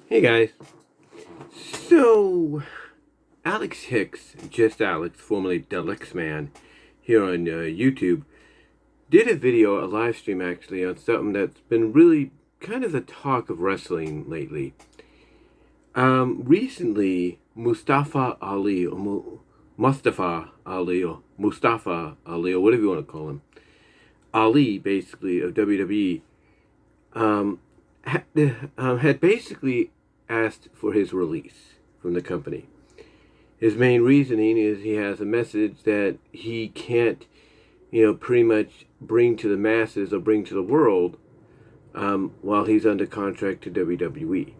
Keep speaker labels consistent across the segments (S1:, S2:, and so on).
S1: Hey guys. So, Alex Hicks, just Alex, formerly Deluxe Man, here on YouTube, did a video, a live stream actually, on something that's been really kind of the talk of wrestling lately. Recently, Mustafa Ali, or Mustafa Ali, or whatever you want to call him, Ali, basically, of WWE, um, had basically asked for his release from the company. His main reasoning is he has a message that he can't, pretty much bring to the masses or bring to the world while he's under contract to WWE.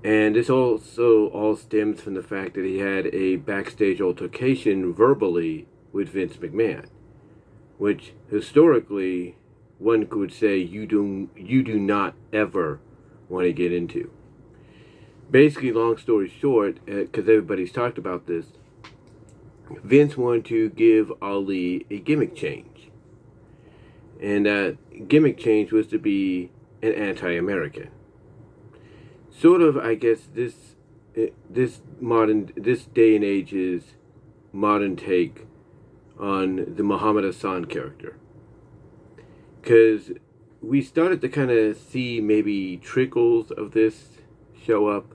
S1: And this also all stems from the fact that he had a backstage altercation verbally with Vince McMahon, which historically one could say you do not ever want to get into. Basically, long story short, because everybody's talked about this, Vince wanted to give Ali a gimmick change. And that gimmick change was to be an anti-American. Sort of, I guess, this day and age's modern take on the Muhammad Hassan character. Because we started to kind of see maybe trickles of this show up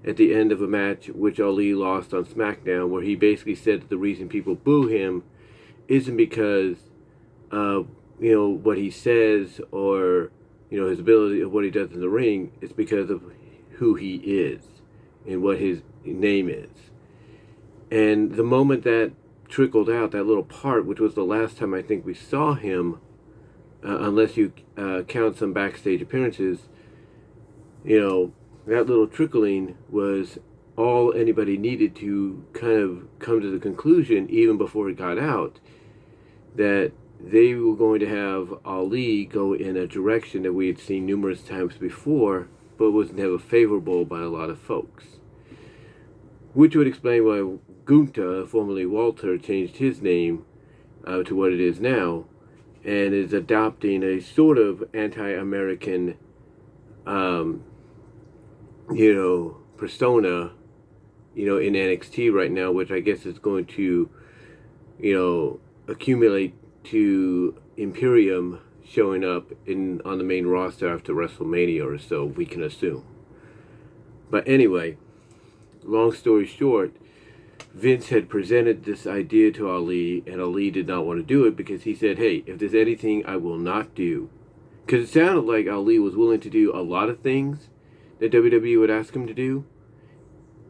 S1: at the end of a match which Ali lost on SmackDown, where he basically said that the reason people boo him isn't because of what he says or his ability of what he does in the ring. It's because of who he is and what his name is. And the moment that trickled out, that little part, which was the last time I think we saw him, unless you count some backstage appearances, that little trickling was all anybody needed to kind of come to the conclusion, even before it got out, that they were going to have Ali go in a direction that we had seen numerous times before, but was never favorable by a lot of folks. Which would explain why Gunther, formerly Walter, changed his name to what it is now, and is adopting a sort of anti-American persona, in NXT right now, which I guess is going to, accumulate to Imperium showing up on the main roster after WrestleMania or so, we can assume. But anyway, long story short, Vince had presented this idea to Ali, and Ali did not want to do it because he said, hey, if there's anything I will not do, because it sounded like Ali was willing to do a lot of things that WWE would ask him to do,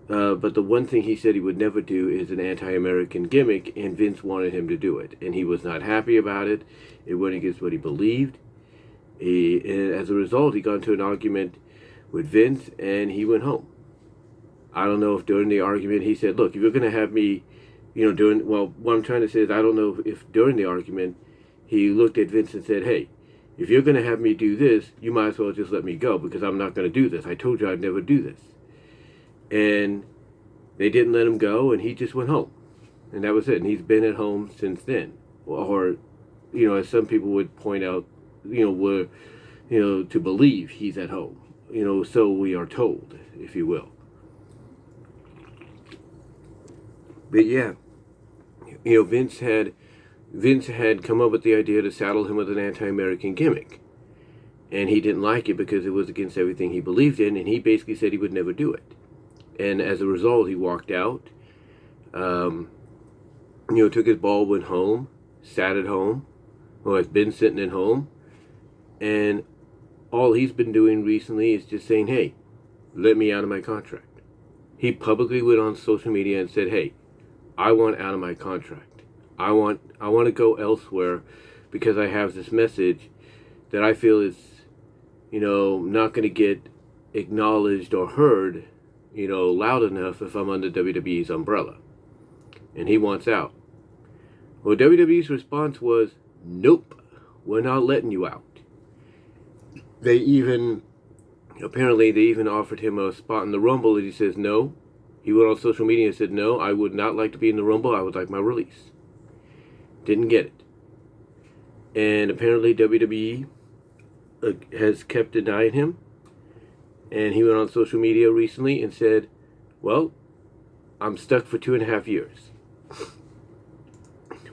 S1: but the one thing he said he would never do is an anti-American gimmick, and Vince wanted him to do it, and he was not happy about it. It went against what he believed. And as a result, he got into an argument with Vince, and he went home. I don't know if during the argument he said, look, if you're going to have me, what I'm trying to say is I don't know if during the argument he looked at Vince and said, hey, if you're going to have me do this, you might as well just let me go, because I'm not going to do this. I told you I'd never do this. And they didn't let him go, and he just went home. And that was it. And he's been at home since then. Or, as some people would point out, to believe he's at home. So we are told, if you will. But yeah, Vince had come up with the idea to saddle him with an anti-American gimmick. And he didn't like it because it was against everything he believed in, and he basically said he would never do it. And as a result, he walked out, took his ball, went home, sat at home, or has been sitting at home, and all he's been doing recently is just saying, hey, let me out of my contract. He publicly went on social media and said, hey, I want out of my contract. I want to go elsewhere because I have this message that I feel is, not going to get acknowledged or heard, loud enough if I'm under WWE's umbrella. And he wants out. Well, WWE's response was, nope, we're not letting you out. They even offered him a spot in the Rumble, and he says no. He went on social media and said, no, I would not like to be in the Rumble. I would like my release. Didn't get it. And apparently WWE has kept denying him. And he went on social media recently and said, well, I'm stuck for 2.5 years.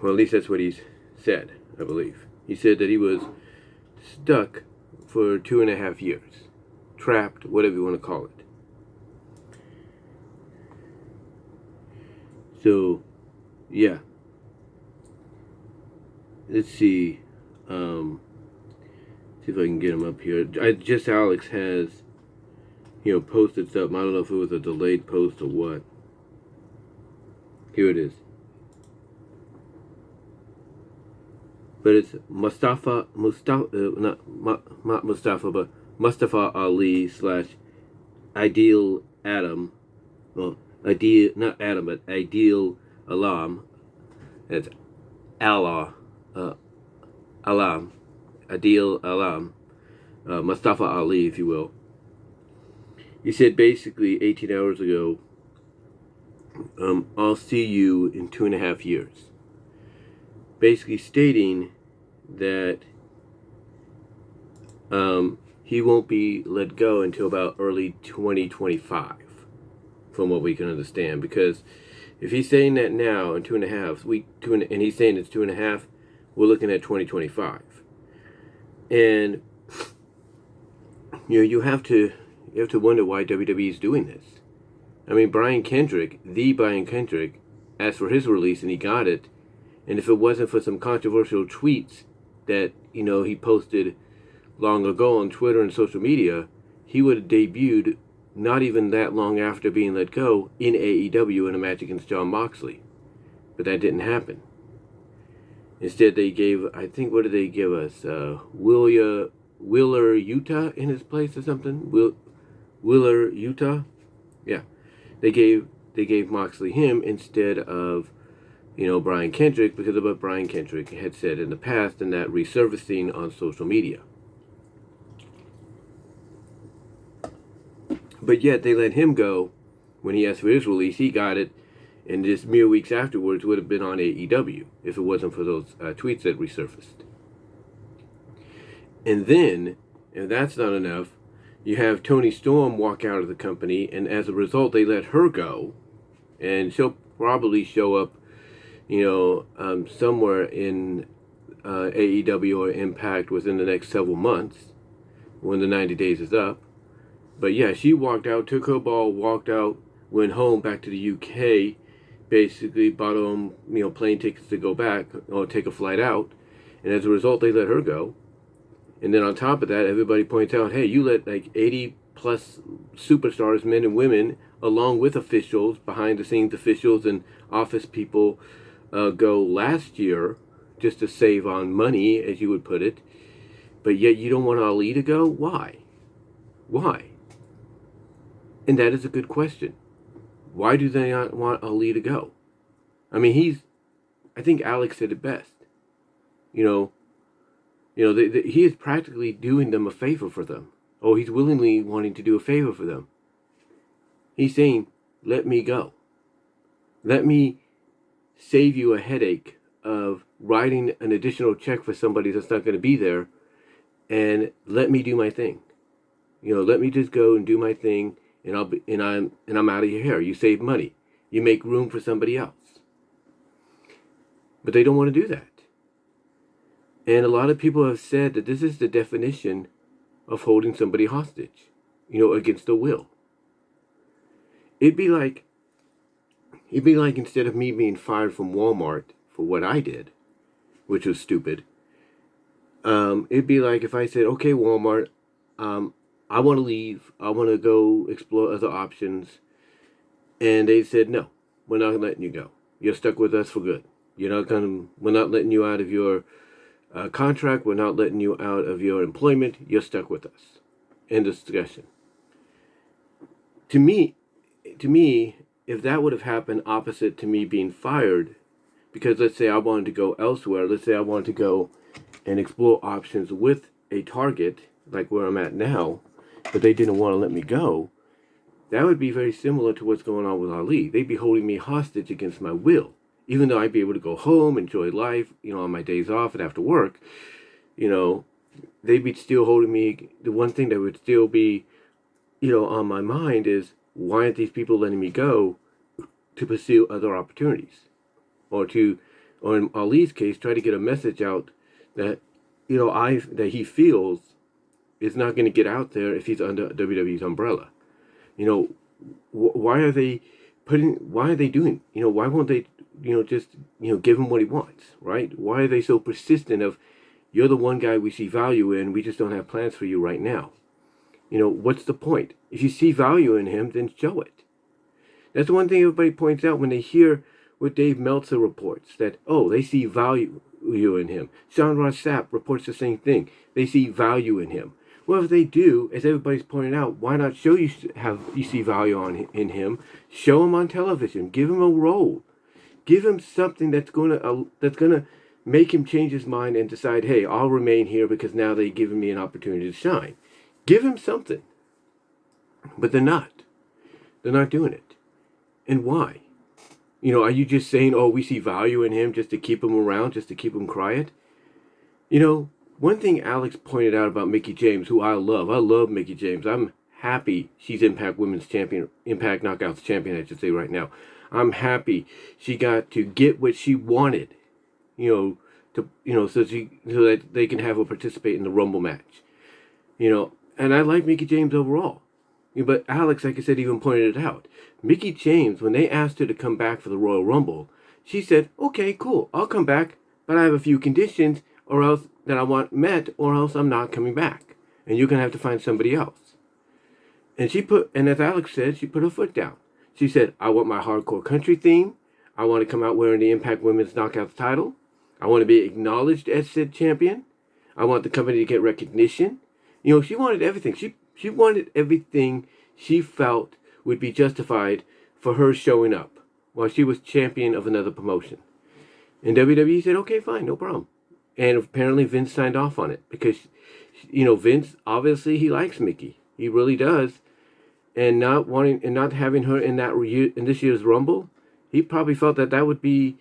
S1: Well, at least that's what he's said, I believe. He said that he was stuck for 2.5 years. Trapped, whatever you want to call it. So, yeah. Let's see. See if I can get him up here. Just Alyx has, posted something. I don't know if it was a delayed post or what. Here it is. But it's Mustafa, not Mustafa, but Mustafa Ali / Ideal Adam. Well, not Adam, but Ideal Alam. That's Allah. Alam. Ideal Alam. Mustafa Ali, if you will. He said basically 18 hours ago, I'll see you in 2.5 years. Basically stating that he won't be let go until about early 2025, from what we can understand. Because if he's saying that now in 2.5, and he's saying it's 2.5, we're looking at 2025. And you have to wonder why WWE is doing this. I mean, the Brian Kendrick, asked for his release and he got it. And if it wasn't for some controversial tweets that, he posted long ago on Twitter and social media, he would have debuted not even that long after being let go in AEW in a match against Jon Moxley. But that didn't happen. Instead, they gave, I think, what did they give us? Wheeler, Utah in his place or something? Wheeler, Utah? Yeah. They gave Moxley him instead of Brian Kendrick, because of what Brian Kendrick had said in the past and that resurfacing on social media. But yet they let him go when he asked for his release. He got it, and just mere weeks afterwards would have been on AEW if it wasn't for those tweets that resurfaced. And then, if that's not enough, you have Toni Storm walk out of the company, and as a result they let her go, and she'll probably show up somewhere in AEW or Impact within the next several months when the 90 days is up. But yeah, she walked out, took her ball, walked out, went home back to the UK, basically bought them, plane tickets to go back or take a flight out. And as a result, they let her go. And then on top of that, everybody points out, hey, you let like 80 plus superstars, men and women, along with officials, behind the scenes officials and office people, go last year just to save on money, as you would put it. But yet you don't want Ali to go? Why? And that is a good question. Why do they not want Ali to go? I mean, I think Alyx said it best. He is practically doing them a favor for them. Oh, he's willingly wanting to do a favor for them. He's saying, let me go. Let me save you a headache of writing an additional check for somebody that's not going to be there, and let me do my thing. Let me just go and do my thing, and I'm out of your hair. You save money. You make room for somebody else. But they don't want to do that. And a lot of people have said that this is the definition of holding somebody hostage, against their will. It'd be like instead of me being fired from Walmart for what I did, which was stupid, it'd be like if I said, okay, Walmart, I want to leave. I want to go explore other options. And they said, no, we're not letting you go. You're stuck with us for good. We're not letting you out of your contract. We're not letting you out of your employment. You're stuck with us. End of discussion. To me, if that would have happened opposite to me being fired, because let's say I wanted to go elsewhere, let's say I wanted to go and explore options with a target, like where I'm at now, but they didn't want to let me go, that would be very similar to what's going on with Ali. They'd be holding me hostage against my will. Even though I'd be able to go home, enjoy life, on my days off and after work, they'd be still holding me. The one thing that would still be on my mind is, why aren't these people letting me go to pursue other opportunities? Or in Ali's case, try to get a message out that, that he feels is not going to get out there if he's under WWE's umbrella. Why are they doing, why won't they, just, give him what he wants, right? Why are they so persistent of, you're the one guy we see value in, we just don't have plans for you right now? What's the point? If you see value in him, then show it. That's the one thing everybody points out when they hear what Dave Meltzer reports, that, they see value in him. Sean Ross Sapp reports the same thing. They see value in him. Well, if they do, as everybody's pointing out, why not show you see value in him? Show him on television. Give him a role. Give him something that's gonna make him change his mind and decide, hey, I'll remain here because now they've given me an opportunity to shine. Give him something. But they're not. They're not doing it. And why? Are you just saying, we see value in him just to keep him around, just to keep him quiet? One thing Alyx pointed out about Mickie James, who I love Mickie James. I'm happy she's Impact Women's Champion, Impact Knockouts Champion, I should say right now. I'm happy she got to get what she wanted, so that they can have her participate in the Rumble match. And I like Mickie James overall. But Alyx, like I said, even pointed it out. Mickie James, when they asked her to come back for the Royal Rumble, she said, okay, cool, I'll come back, but I have a few conditions or else that I want met, or else I'm not coming back. And you're going to have to find somebody else. And as Alyx said, she put her foot down. She said, I want my hardcore country theme. I want to come out wearing the Impact Women's Knockouts title. I want to be acknowledged as said champion. I want the company to get recognition. She wanted everything. She wanted everything she felt would be justified for her showing up while she was champion of another promotion. And WWE said, okay, fine, no problem. And apparently Vince signed off on it because, Vince, obviously he likes Mickie. He really does. And not having her in this year's Rumble, he probably felt that would be,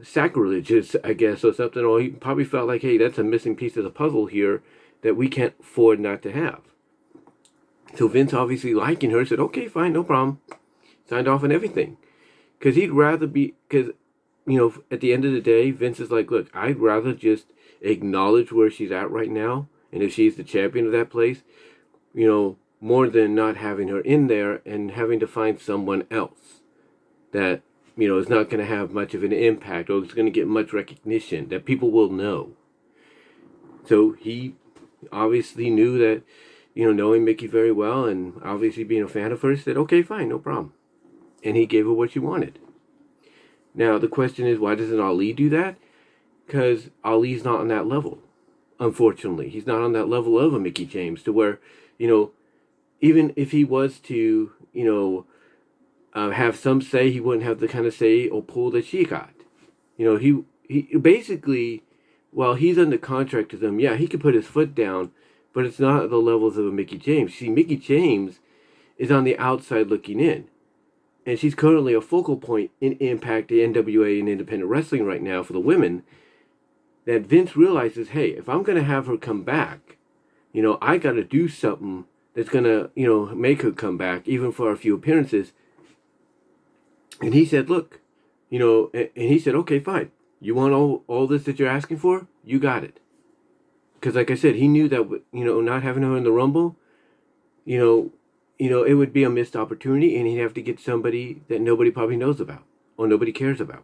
S1: sacrilegious, I guess, or something. Or he probably felt like, hey, that's a missing piece of the puzzle here that we can't afford not to have. So Vince, obviously liking her, said, okay, fine, no problem. Signed off on everything. Because he'd rather be, at the end of the day, Vince is like, look, I'd rather just acknowledge where she's at right now. And if she's the champion of that place, more than not having her in there and having to find someone else that, is not going to have much of an impact or is going to get much recognition that people will know. So he obviously knew that, knowing Mickie very well and obviously being a fan of hers, said, okay, fine, no problem. And he gave her what she wanted. Now, the question is, why doesn't Ali do that? Because Ali's not on that level, unfortunately. He's not on that level of a Mickie James to where, even if he was to, have some say, he wouldn't have the kind of say or pull that she got. He basically, while he's under contract to them, yeah, he could put his foot down, but it's not at the levels of a Mickie James. See, Mickie James is on the outside looking in. And she's currently a focal point in Impact, the NWA, and independent wrestling right now for the women. That Vince realizes, hey, if I'm going to have her come back, I got to do something that's going to, make her come back, even for a few appearances. And he said, look, and he said, okay, fine. You want all this that you're asking for? You got it. Because like I said, he knew that, not having her in the Rumble, it would be a missed opportunity, and he'd have to get somebody that nobody probably knows about or nobody cares about.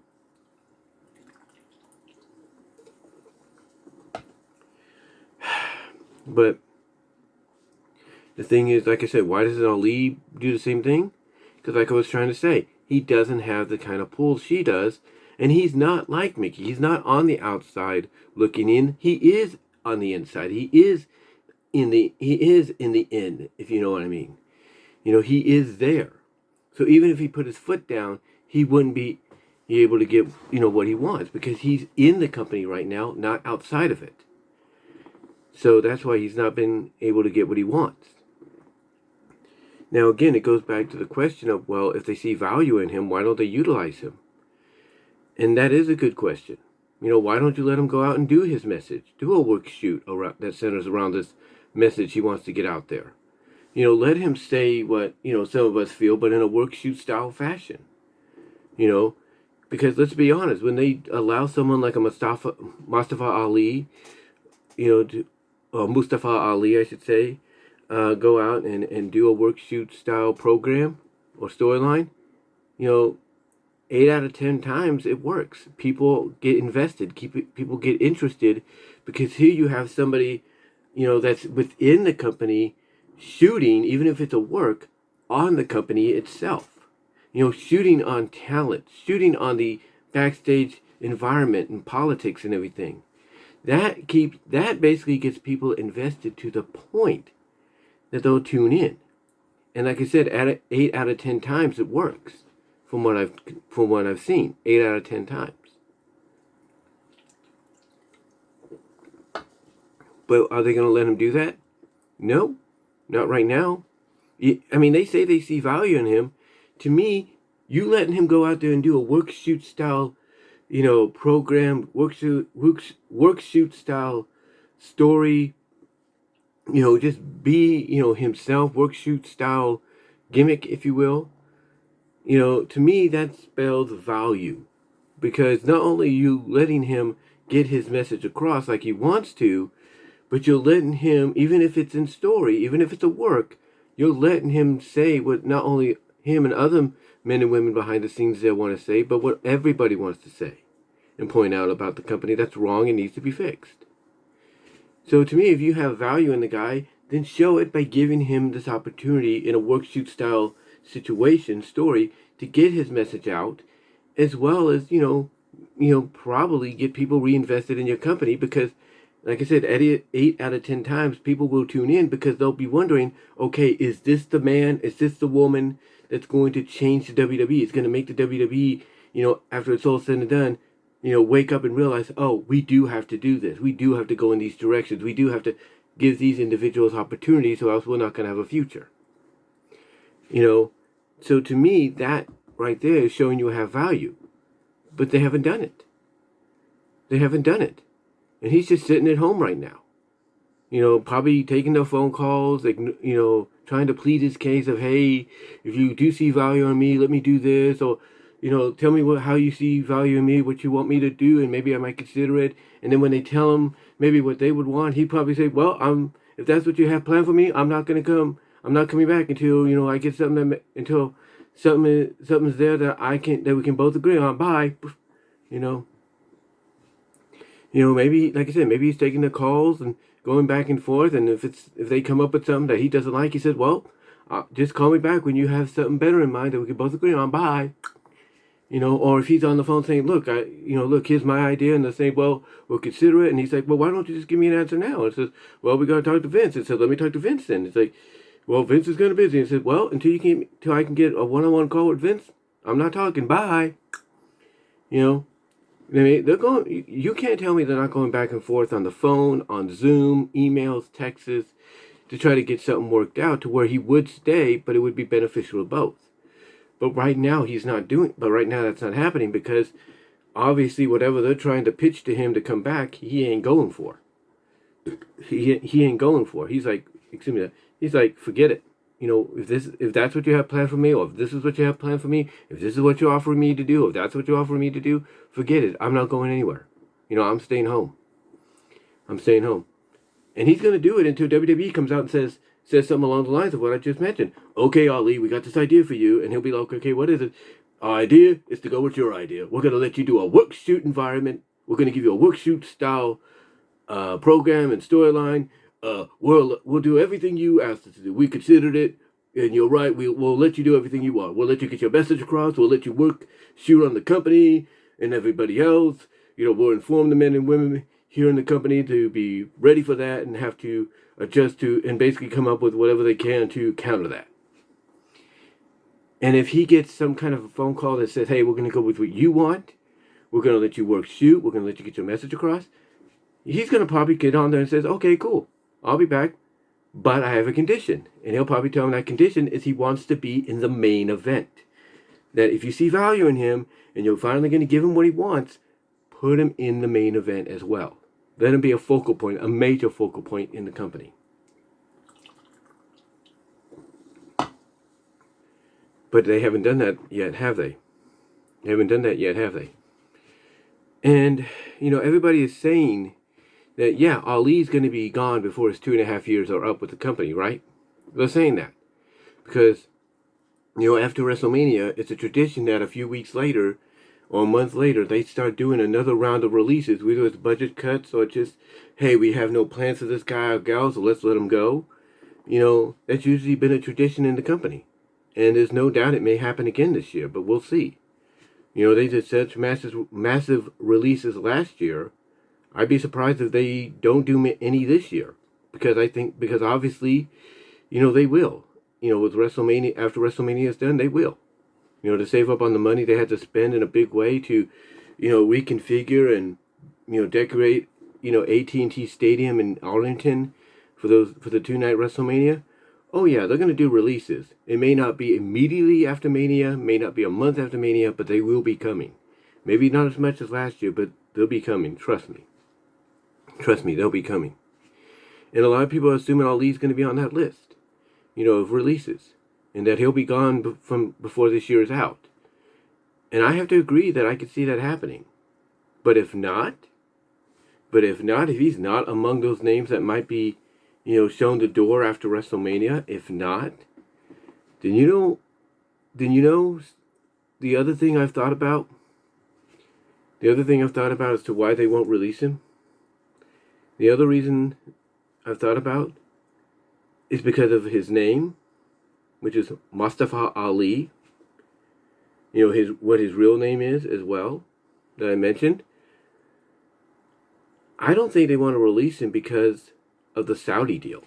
S1: But the thing is, like I said, why doesn't Ali do the same thing? Because like I was trying to say, he doesn't have the kind of pull she does, and he's not like Mickie. He's not on the outside looking in. He is on the inside. He is in the in, if you know what I mean. He is there. So even if he put his foot down, he wouldn't be able to get, what he wants because he's in the company right now, not outside of it. So that's why he's not been able to get what he wants. Now, again, it goes back to the question of, if they see value in him, why don't they utilize him? And that is a good question. why don't you let him go out and do his message? Do a work shoot around, that centers around this message he wants to get out there. Let him say what, some of us feel, but in a work shoot style fashion. Because let's be honest, when they allow someone like a Mustafa Ali, Mustafa Ali, I should say, go out and do a work shoot style program or storyline, 8 out of 10 times it works. People get invested, people get interested, because here you have somebody, that's within the company shooting, even if it's a work, on the company itself. Shooting on talent, shooting on the backstage environment and politics and everything. That basically gets people invested to the point that they'll tune in. And like I said, 8 out of 10 times it works. From what I've seen, 8 out of 10 times. But are they going to let him do that? No, not right now. They say they see value in him. To me, you letting him go out there and do a work shoot style, program, work shoot style story, just be, himself, work shoot style gimmick, if you will. To me, that spells value, because not only you letting him get his message across like he wants to, but you're letting him, even if it's in story, even if it's a work, you're letting him say what not only him and other men and women behind the scenes there want to say, but what everybody wants to say and point out about the company that's wrong and needs to be fixed. So to me, if you have value in the guy, then show it by giving him this opportunity in a work shoot style situation, story, to get his message out, as well as, probably get people reinvested in your company, because, like I said, 8 out of 10 times, people will tune in because they'll be wondering, okay, is this the man, is this the woman that's going to change the WWE? It's going to make the WWE, after it's all said and done, wake up and realize, oh, we do have to do this. We do have to go in these directions. We do have to give these individuals opportunities, or else we're not going to have a future. So to me, that right there is showing you have value. But they haven't done it. They haven't done it. And he's just sitting at home right now. Probably taking the phone calls, trying to plead his case of, hey, if you do see value in me, let me do this, or, tell me how you see value in me, what you want me to do, and maybe I might consider it. And then when they tell him maybe what they would want, he'd probably say, well, if that's what you have planned for me, I'm not going to come. I'm not coming back until, I get something, until something's there that we can both agree on. Bye. Maybe, like I said, maybe he's taking the calls and going back and forth, and if they come up with something that he doesn't like, he says, well, just call me back when you have something better in mind that we can both agree on. Bye. Or if he's on the phone saying, look, here's my idea, and they say, well, we'll consider it, and he's like, well, why don't you just give me an answer now? And it says, well, we got to talk to Vince. It says, let me talk to Vince then. It's like, well, Vince is kind of busy. And said, well, until I can get a one-on-one call with Vince, I'm not talking. Bye. They're going. You can't tell me they're not going back and forth on the phone, on Zoom, emails, texts, to try to get something worked out to where he would stay, but it would be beneficial to both. But right now he's not doing. But right now that's not happening, because obviously whatever they're trying to pitch to him to come back, he ain't going for. He ain't going for. He's like, excuse me. He's like, forget it. If that's what you have planned for me, or if this is what you have planned for me, if this is what you're offering me to do, if that's what you're offering me to do, forget it. I'm not going anywhere. I'm staying home. I'm staying home. And he's going to do it until WWE comes out and says something along the lines of what I just mentioned. Okay, Ali, we got this idea for you. And he'll be like, okay, what is it? Our idea is to go with your idea. We're going to let you do a work shoot environment. We're going to give you a work shoot style program and storyline. We'll do everything you asked us to do. We considered it, and you're right. We'll let you do everything you want. We'll let you get your message across. We'll let you shoot on the company and everybody else. We'll inform the men and women here in the company to be ready for that and have to adjust to and basically come up with whatever they can to counter that. And if he gets some kind of a phone call that says, hey, we're going to go with what you want, we're going to let you shoot, we're going to let you get your message across, he's going to probably get on there and says, okay, cool, I'll be back, but I have a condition. And he'll probably tell him that condition is he wants to be in the main event. That if you see value in him and you're finally going to give him what he wants, put him in the main event as well. Let him be a focal point, a major focal point in the company. But they haven't done that yet, have they? They haven't done that yet, have they? And, everybody is saying that, yeah, Ali's going to be gone before his 2.5 years are up with the company, right? They're saying that. Because, after WrestleMania, it's a tradition that a few weeks later, or a month later, they start doing another round of releases, whether it's budget cuts or just, hey, we have no plans for this guy or gal, so let's let him go. That's usually been a tradition in the company. And there's no doubt it may happen again this year, but we'll see. They did such massive releases last year. I'd be surprised if they don't do any this year. Because obviously, they will. With WrestleMania, after WrestleMania is done, they will. To save up on the money they had to spend in a big way to, reconfigure and, decorate, AT&T Stadium in Arlington for the 2-night WrestleMania. Oh yeah, they're going to do releases. It may not be immediately after Mania, may not be a month after Mania, but they will be coming. Maybe not as much as last year, but they'll be coming. Trust me. Trust me, they'll be coming. And a lot of people are assuming Ali's going to be on that list, of releases. And that he'll be gone from before this year is out. And I have to agree that I could see that happening. But if he's not among those names that might be, shown the door after WrestleMania, if not, then the other thing I've thought about? The other thing I've thought about as to why they won't release him? The other reason I've thought about is because of his name, which is Mustafa Ali. What his real name is as well, that I mentioned. I don't think they want to release him because of the Saudi deal.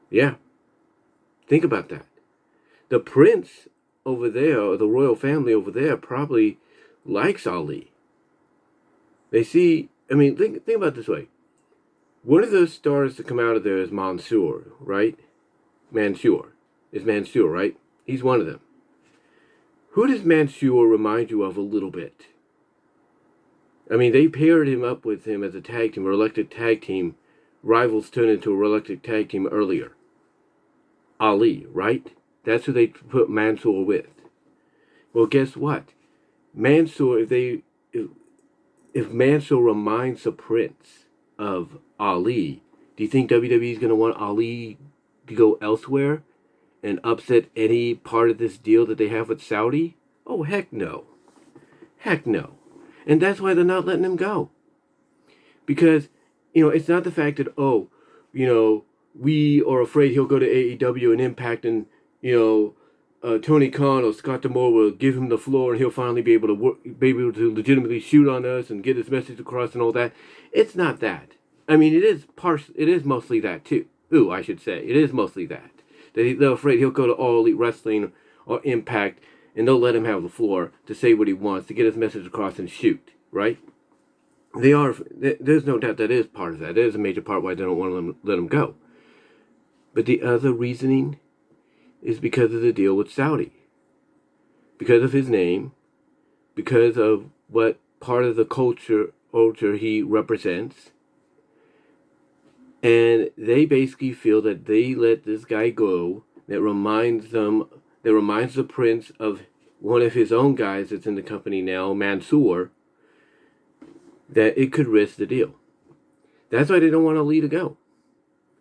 S1: Yeah. Think about that. The prince over there, or the royal family over there, probably likes Ali. They see, think about it this way. One of those stars to come out of there is Mansoor, right? Mansoor. Is Mansoor, right? He's one of them. Who does Mansoor remind you of a little bit? They paired him up with him as a tag team, or elected tag team. Rivals turned into a reluctant tag team earlier. Ali, right? That's who they put Mansoor with. Well, guess what? Mansoor, if Mansoor reminds the prince of Ali, do you think WWE is going to want Ali to go elsewhere and upset any part of this deal that they have with Saudi? Oh, heck no. Heck no. And that's why they're not letting him go. Because it's not the fact that, we are afraid he'll go to AEW and Impact and, Tony Khan or Scott D'Amore will give him the floor and he'll finally be able to legitimately shoot on us and get his message across and all that. It's not that. It is mostly that too. I should say. It is mostly that. They're afraid he'll go to All Elite Wrestling or Impact and they'll let him have the floor to say what he wants, to get his message across and shoot, right? There's no doubt that is part of that. That is a major part why they don't want to let him go. But the other reasoning is because of the deal with Saudi. Because of his name, because of what part of the culture he represents. And they basically feel that they let this guy go that reminds the prince of one of his own guys that's in the company now, Mansoor, that it could risk the deal. That's why they don't want Ali to go.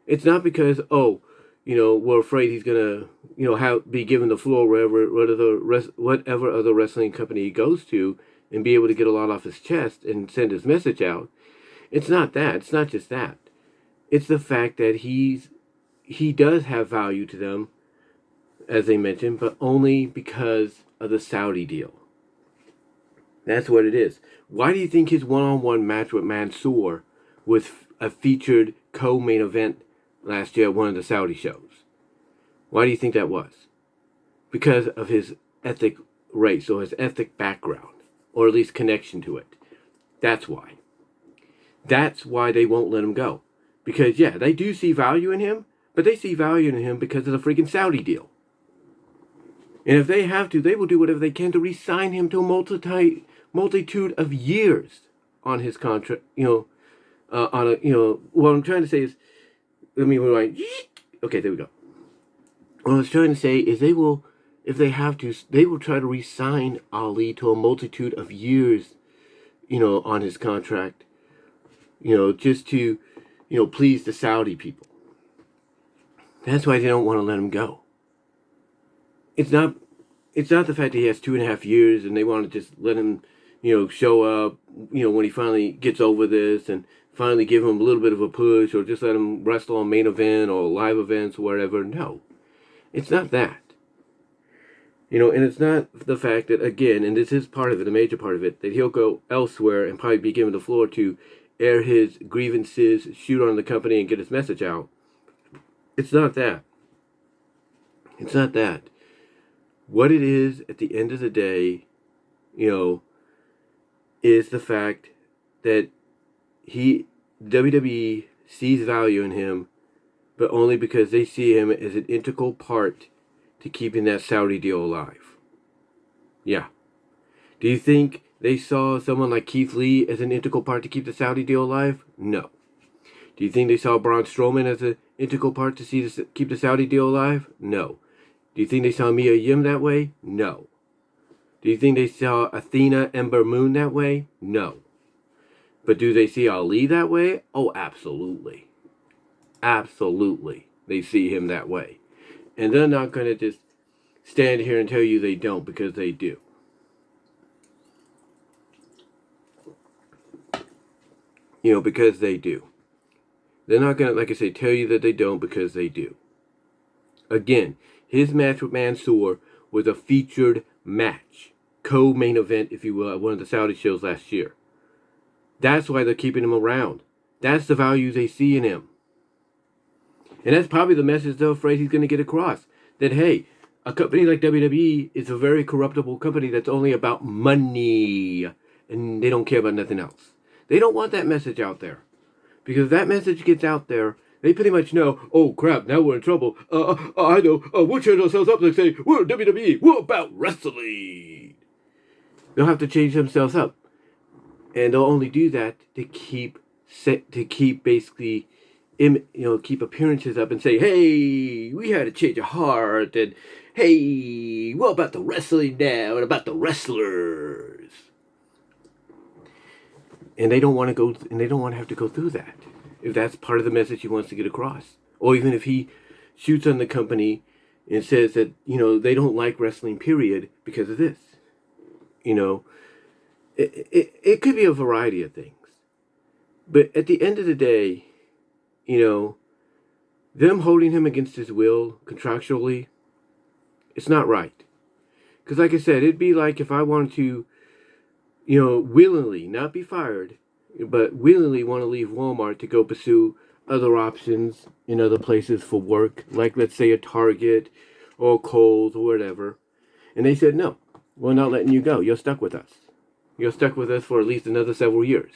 S1: It's not because, we're afraid he's going to, be given the floor whatever other wrestling company he goes to and be able to get a lot off his chest and send his message out. It's not that. It's not just that. It's the fact that he does have value to them, as they mentioned, but only because of the Saudi deal. That's what it is. Why do you think his one-on-one match with Mansoor was a featured co-main event last year at one of the Saudi shows? Why do you think that was? Because of his ethnic race or his ethnic background, or at least connection to it. That's why. That's why they won't let him go. Because, yeah, they do see value in him, but they see value in him because of the freaking Saudi deal. And if they have to, they will do whatever they can to re-sign him to a multitude of years on his contract. What I'm trying to say is, let me rewind. Okay, there we go. What I was trying to say is if they have to, they will try to re-sign Ali to a multitude of years, on his contract, just to, please the Saudi people. That's why they don't want to let him go. It's not the fact that he has 2.5 years and they want to just let him, show up, when he finally gets over this and finally give him a little bit of a push, or just let him wrestle on main event or live events or whatever. No, it's not that. And it's not the fact that, again, and this is part of it, a major part of it, that he'll go elsewhere and probably be given the floor to air his grievances, shoot on the company, and get his message out. It's not that. It's not that. What it is at the end of the day, is the fact that WWE sees value in him, but only because they see him as an integral part to keeping that Saudi deal alive. Yeah. Do you think they saw someone like Keith Lee as an integral part to keep the Saudi deal alive? No. Do you think they saw Braun Strowman as an integral part to keep the Saudi deal alive? No. Do you think they saw Mia Yim that way? No. Do you think they saw Athena Ember Moon that way? No. But do they see Ali that way? Oh, absolutely. Absolutely. They see him that way. And they're not going to just stand here and tell you they don't, because they do. Because they do. They're not going to, like I say, tell you that they don't, because they do. Again, his match with Mansoor was a featured match. Co-main event, if you will, at one of the Saudi shows last year. That's why they're keeping him around. That's the value they see in him. And that's probably the message they're afraid he's going to get across. That, hey, a company like WWE is a very corruptible company that's only about money. And they don't care about nothing else. They don't want that message out there. Because if that message gets out there, they pretty much know, oh crap, now we're in trouble. I know, we'll change ourselves up and say, we're WWE, we're about wrestling. They'll have to change themselves up. And they'll only do that to keep basically, keep appearances up and say, hey, we had a change of heart, and hey, what about the wrestling now, and about the wrestlers? And they don't want to go, and they don't want to have to go through that, if that's part of the message he wants to get across. Or even if he shoots on the company and says that, they don't like wrestling, period, because of this. It could be a variety of things. But at the end of the day, them holding him against his will contractually, it's not right. Because like I said, it'd be like if I wanted to, willingly, not be fired, but willingly want to leave Walmart to go pursue other options in other places for work, like let's say a Target or Kohl's or whatever. And they said, no, we're not letting you go. You're stuck with us. You're stuck with us for at least another several years.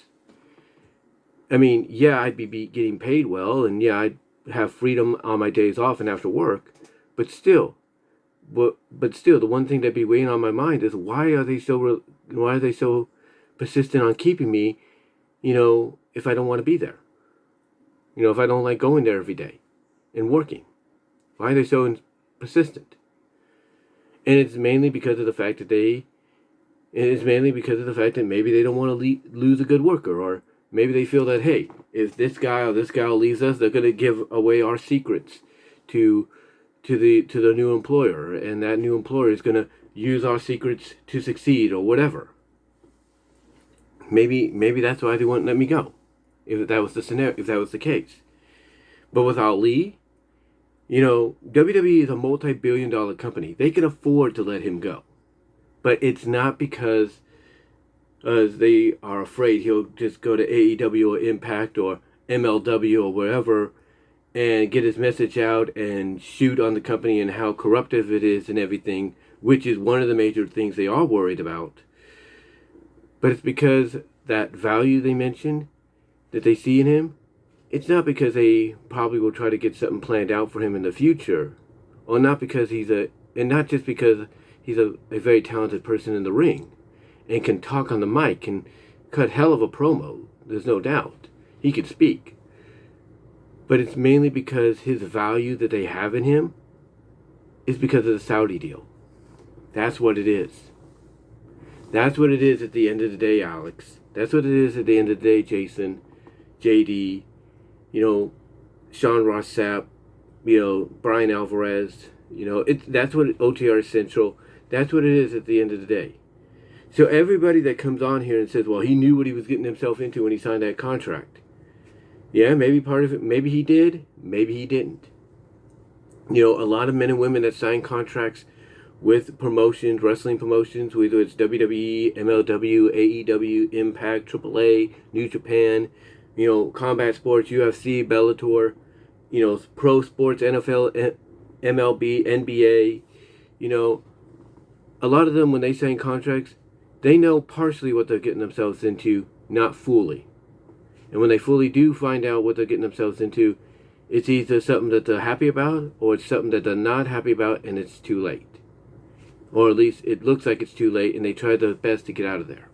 S1: I mean, yeah, I'd be getting paid well, and yeah, I'd have freedom on my days off and after work, but still, the one thing that'd be weighing on my mind is why are they so persistent on keeping me, if I don't want to be there, if I don't like going there every day and working, why are they so persistent? And it's mainly because of the fact that maybe they don't want to lose a good worker, or maybe they feel that, hey, if this guy or this gal leaves us, they're going to give away our secrets to the new employer, and that new employer is going to use our secrets to succeed or whatever. Maybe that's why they wouldn't let me go, if that was the scenario, if that was the case. But with Ali, WWE is a multi-billion-dollar company. They can afford to let him go. But it's not because they are afraid he'll just go to AEW or Impact or MLW or wherever and get his message out and shoot on the company and how corruptive it is and everything, which is one of the major things they are worried about. But it's because that value they mentioned that they see in him, it's not because they probably will try to get something planned out for him in the future, or not because not just because he's a very talented person in the ring. and can talk on the mic, can cut hell of a promo. There's no doubt. He can speak. But it's mainly because his value that they have in him is because of the Saudi deal. That's what it is. That's what it is at the end of the day, Alyx. That's what it is at the end of the day, Jason, JD, Sean Ross Sapp, Brian Alvarez. That's what OTR Central, that's what it is at the end of the day. So everybody that comes on here and says, well, he knew what he was getting himself into when he signed that contract. Yeah, maybe part of it, maybe he did, maybe he didn't. A lot of men and women that sign contracts with promotions, wrestling promotions, whether it's WWE, MLW, AEW, Impact, AAA, New Japan, combat sports, UFC, Bellator, pro sports, NFL, MLB, NBA, a lot of them, when they sign contracts, they know partially what they're getting themselves into, not fully. And when they fully do find out what they're getting themselves into, it's either something that they're happy about, or it's something that they're not happy about, and it's too late. Or at least it looks like it's too late, and they try their best to get out of there.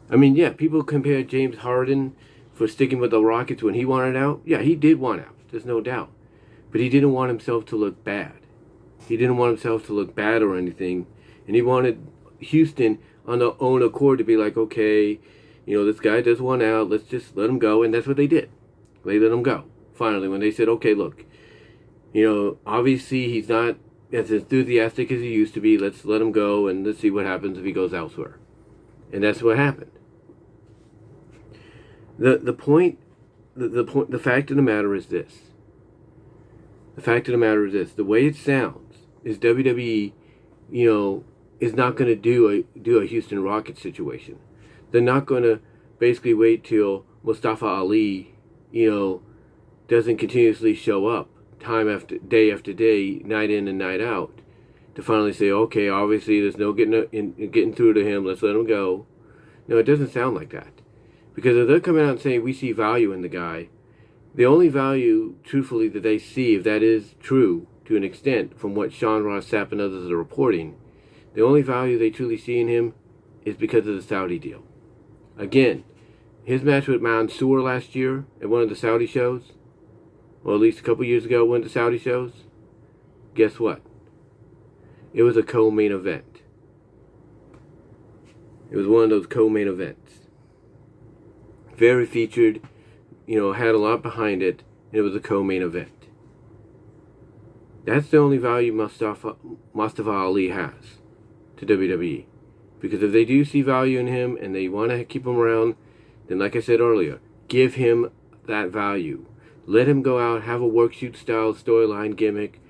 S1: I mean, yeah, people compare James Harden for sticking with the Rockets when he wanted out. Yeah, he did want out. There's no doubt. But he didn't want himself to look bad. He didn't want himself to look bad or anything. And he wanted Houston on their own accord to be like, okay, this guy does want out. Let's just let him go. And that's what they did. They let him go. Finally, when they said, okay, look, obviously he's not as enthusiastic as he used to be. Let's let him go and let's see what happens if he goes elsewhere. And that's what happened. The fact of the matter is this. The fact of the matter is this. The way it sounds is WWE, is not going to do a Houston Rockets situation. They're not going to basically wait till Mustafa Ali, doesn't continuously show up time after day, night in and night out, to finally say, okay, obviously there's no getting through to him. Let's let him go. No, it doesn't sound like that. Because if they're coming out and saying we see value in the guy, the only value, truthfully, that they see, if that is true to an extent, from what Sean Ross Sapp and others are reporting, the only value they truly see in him is because of the Saudi deal. Again, his match with Mansoor last year at one of the Saudi shows, or at least a couple years ago, one of the Saudi shows, guess what? It was a co-main event. It was one of those co-main events. Very featured, had a lot behind it, and it was a co-main event. That's the only value Mustafa Ali has to WWE. Because if they do see value in him and they want to keep him around, then like I said earlier, give him that value. Let him go out, have a work shoot style storyline gimmick,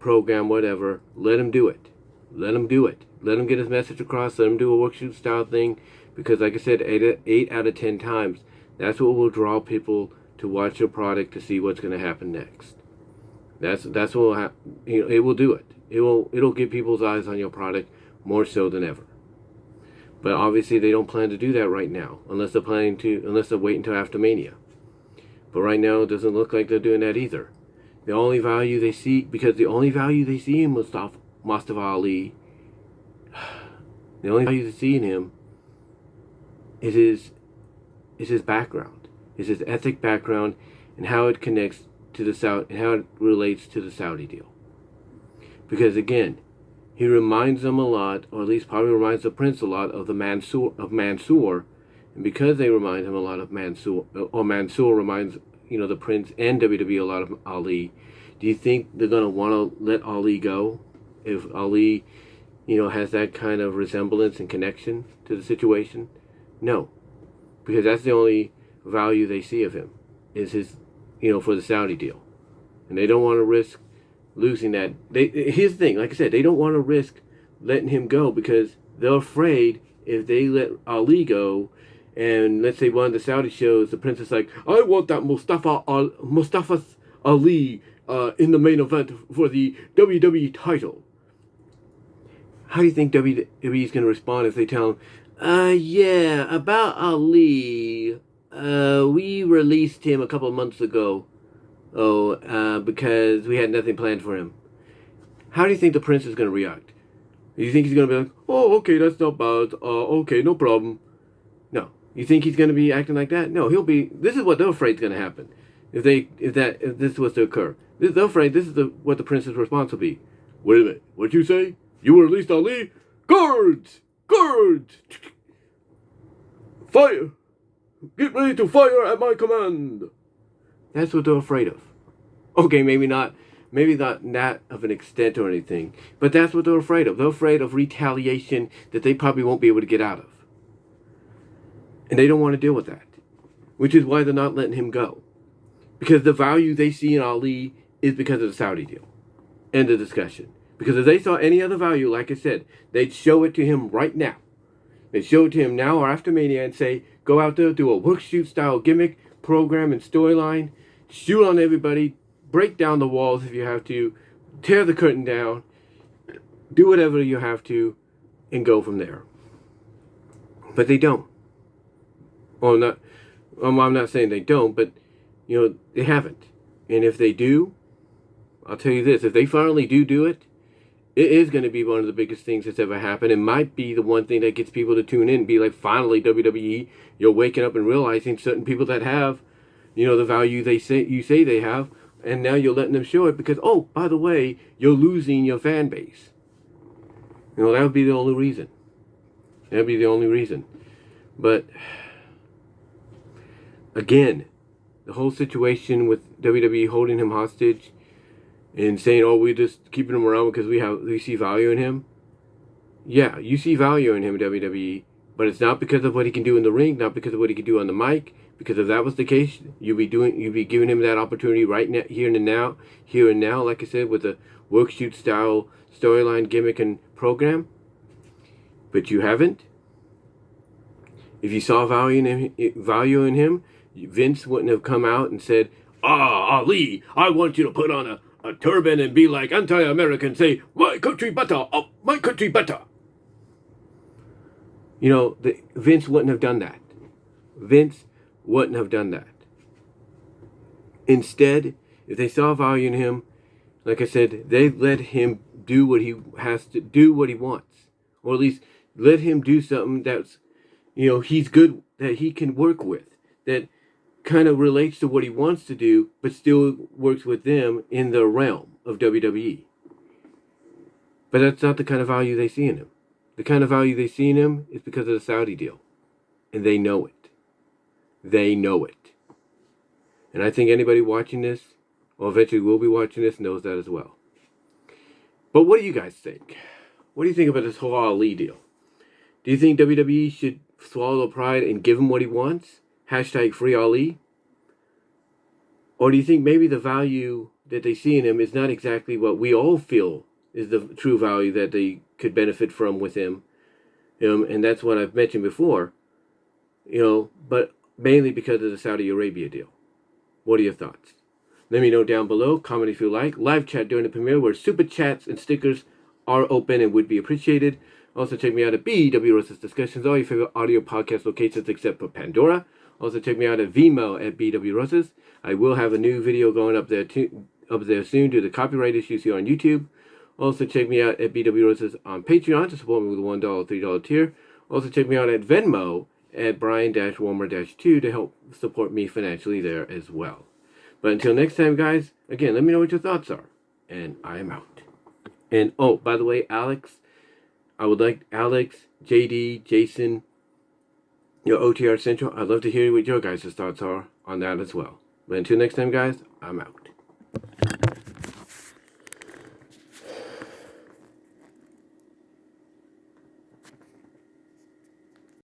S1: program, whatever. Let him do it. Let him do it. Let him get his message across. Let him do a work shoot style thing. Because like I said, 8 out of 10 times, that's what will draw people to watch your product to see what's going to happen next. That's what will happen. It will do it. It'll get people's eyes on your product more so than ever. But obviously they don't plan to do that right now, unless they're waiting until after Mania. But right now it doesn't look like they're doing that either. The only value they see in Mustafa Ali, the only value they see in him is his background, is his ethnic background, and how it connects to the Saudi, and how it relates to the Saudi deal. Because again, he reminds them a lot, or at least probably reminds the Prince a lot of Mansoor, and because they remind him a lot of Mansoor, or Mansoor reminds the Prince and WWE a lot of Ali. Do you think they're gonna want to let Ali go if Ali, has that kind of resemblance and connection to the situation? No, because that's the only value they see of him is his, for the Saudi deal, and they don't want to risk losing that. Here's the thing, like I said, they don't want to risk letting him go because they're afraid if they let Ali go, and let's say one of the Saudi shows, the Prince is like, I want that Mustafa Ali in the main event for the WWE title. How do you think WWE is going to respond if they tell him, yeah, about Ali, we released him a couple of months ago, because we had nothing planned for him? How do you think the Prince is going to react? You think he's going to be like, oh, okay, that's not bad. Okay, no problem. No. You think he's going to be acting like that? No, he'll be. This is what they're afraid is going to happen. If this was to occur. They're afraid this is what the prince's response will be. Wait a minute. What'd you say? You will release Ali? Guards! Guards! Fire! Get ready to fire at my command! That's what they're afraid of. Okay, maybe not that of an extent or anything, but that's what they're afraid of. They're afraid of retaliation that they probably won't be able to get out of. And they don't want to deal with that, which is why they're not letting him go. Because the value they see in Ali is because of the Saudi deal. End of discussion. Because if they saw any other value, like I said, they'd show it to him right now. They'd show it to him now or after Mania and say, go out there, do a work-shoot style gimmick, program, and storyline, shoot on everybody, break down the walls if you have to, tear the curtain down, do whatever you have to, and go from there. But they don't. Well, I'm not saying they don't, but, they haven't. And if they do, I'll tell you this, if they finally do it, it is going to be one of the biggest things that's ever happened. It might be the one thing that gets people to tune in and be like, finally, WWE, you're waking up and realizing certain people that have, the value you say they have, and now you're letting them show it because, oh, by the way, you're losing your fan base. That would be the only reason. That would be the only reason. But, again, the whole situation with WWE holding him hostage and saying, oh, we're just keeping him around because we see value in him. Yeah, you see value in him, WWE, but it's not because of what he can do in the ring, not because of what he can do on the mic. Because if that was the case, you'd be giving him that opportunity right now, here and now, like I said, with a work-shoot style storyline, gimmick, and program. But you haven't. If you saw value in him, Vince wouldn't have come out and said, Ali, I want you to put on a turban and be like anti-American, say, my country better, oh, my country better. Vince wouldn't have done that. Vince wouldn't have done that. Instead, if they saw value in him, like I said, they let him do what he has to do, what he wants. Or at least let him do something that's, he's good, that he can work with, that kind of relates to what he wants to do, but still works with them in the realm of WWE. But that's not the kind of value they see in him. The kind of value they see in him is because of the Saudi deal. And they know it. They know it. And I think anybody watching this, or eventually will be watching this, knows that as well. But what do you guys think? What do you think about this whole Ali deal? Do you think WWE should swallow pride and give him what he wants? Hashtag free Ali? Or do you think maybe the value that they see in him is not exactly what we all feel is the true value that they could benefit from with him? And that's what I've mentioned before. But mainly because of the Saudi Arabia deal. What are your thoughts? Let me know down below. Comment if you like. Live chat during the premiere where super chats and stickers are open and would be appreciated. Also check me out at BW Rosa's Discussions, all your favorite audio podcast locations except for Pandora. Also check me out at VENMO at BW Rosa's. I will have a new video going up there soon due to copyright issues here on YouTube. Also check me out at BW Rosa's on Patreon to support me with a $1, $3 tier. Also check me out at Venmo at Brian-Warmer-2 to help support me financially there as well. But until next time, guys, again, let me know what your thoughts are. And I am out. And, oh, by the way, Alyx, I would like Alyx, JD, Jason, OTR Central, I'd love to hear what your guys' thoughts are on that as well. But until next time, guys, I'm out.